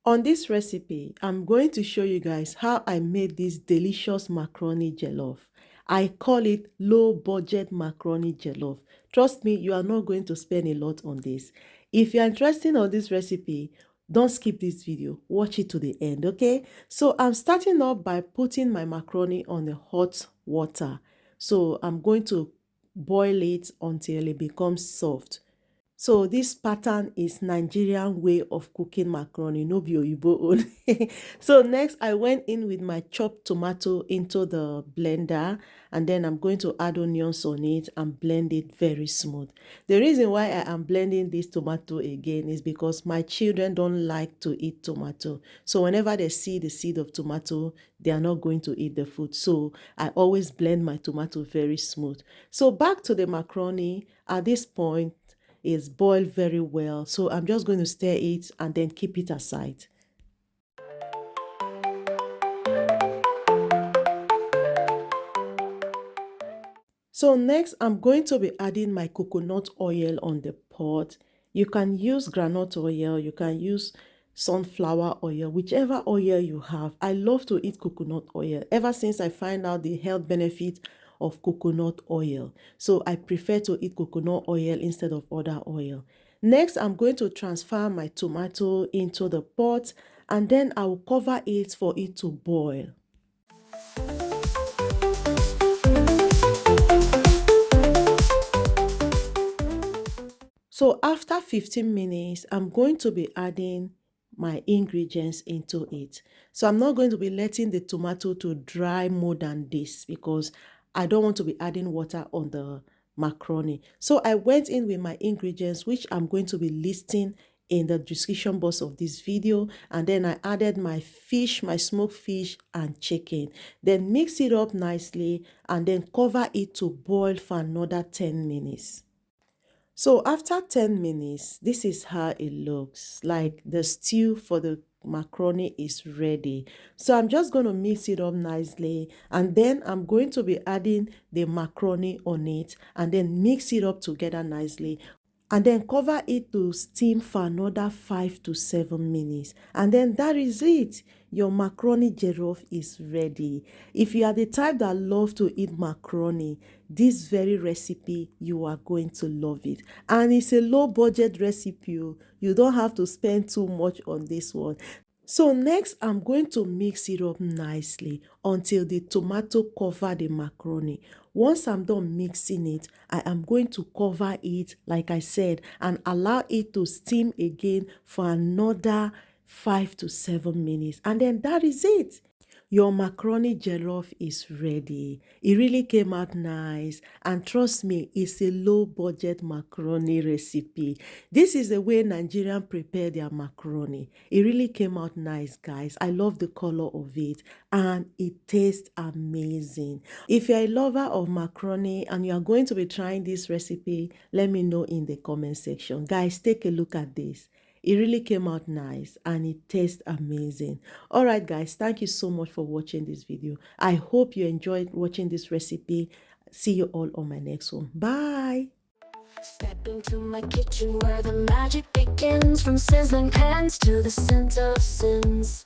On this recipe, I'm going to show you guys how I made this delicious macaroni jollof. I call it low budget macaroni jollof. Trust me, you are not going to spend a lot on this. If you're interested in this recipe, don't skip this video. Watch it to the end, okay? So I'm starting off by putting my macaroni on the hot water. So I'm going to boil it until it becomes soft. So this pattern is Nigerian way of cooking macaroni, no be Oyibo own. So next I went in with my chopped tomato into the blender, and then I'm going to add onions on it and blend it very smooth. The reason why I am blending this tomato again is because my children don't like to eat tomato. So whenever they see the seed of tomato, they are not going to eat the food. So I always blend my tomato very smooth. So back to the macaroni. At this point, is boiled very well, so I'm just going to stir it and then keep it aside. So next I'm going to be adding my coconut oil on the pot. You can use groundnut oil, you can use sunflower oil, whichever oil you have. I love to eat coconut oil ever since I find out the health benefit of coconut oil. So I prefer to eat coconut oil instead of other oil. Next, I'm going to transfer my tomato into the pot, and then I will cover it for it to boil. So after 15 minutes, I'm going to be adding my ingredients into it. So I'm not going to be letting the tomato to dry more than this because I don't want to be adding water on the macaroni. So I went in with my ingredients, which I'm going to be listing in the description box of this video, and then I added my fish, my smoked fish and chicken. Then mix it up nicely and then cover it to boil for another 10 minutes. So after 10 minutes, this is how it looks like. The stew for the macaroni is ready. So I'm just going to mix it up nicely, and then I'm going to be adding the macaroni on it and then mix it up together nicely, and then cover it to steam for another 5 to 7 minutes. And then that is it. Your macaroni jollof is ready. If you are the type that love to eat macaroni, this very recipe, you are going to love it. And it's a low budget recipe. You don't have to spend too much on this one. So next, I'm going to mix it up nicely until the tomato cover the macaroni. Once I'm done mixing it, I am going to cover it, like I said, and allow it to steam again for another 5 to 7 minutes. And then that is it. Your macaroni jollof is ready. It really came out nice, and trust me, it's a low budget macaroni recipe. This is the way Nigerian prepare their macaroni. It really came out nice, guys. I love the color of it and it tastes amazing. If you're a lover of macaroni and you are going to be trying this recipe, let me know in the comment section. Guys, take a look at this. It really came out nice and it tastes amazing. All right, guys, thank you so much for watching this video. I hope you enjoyed watching this recipe. See you all on my next one. Bye. Step into my kitchen where the magic begins, from sizzling pans to the scent of sins.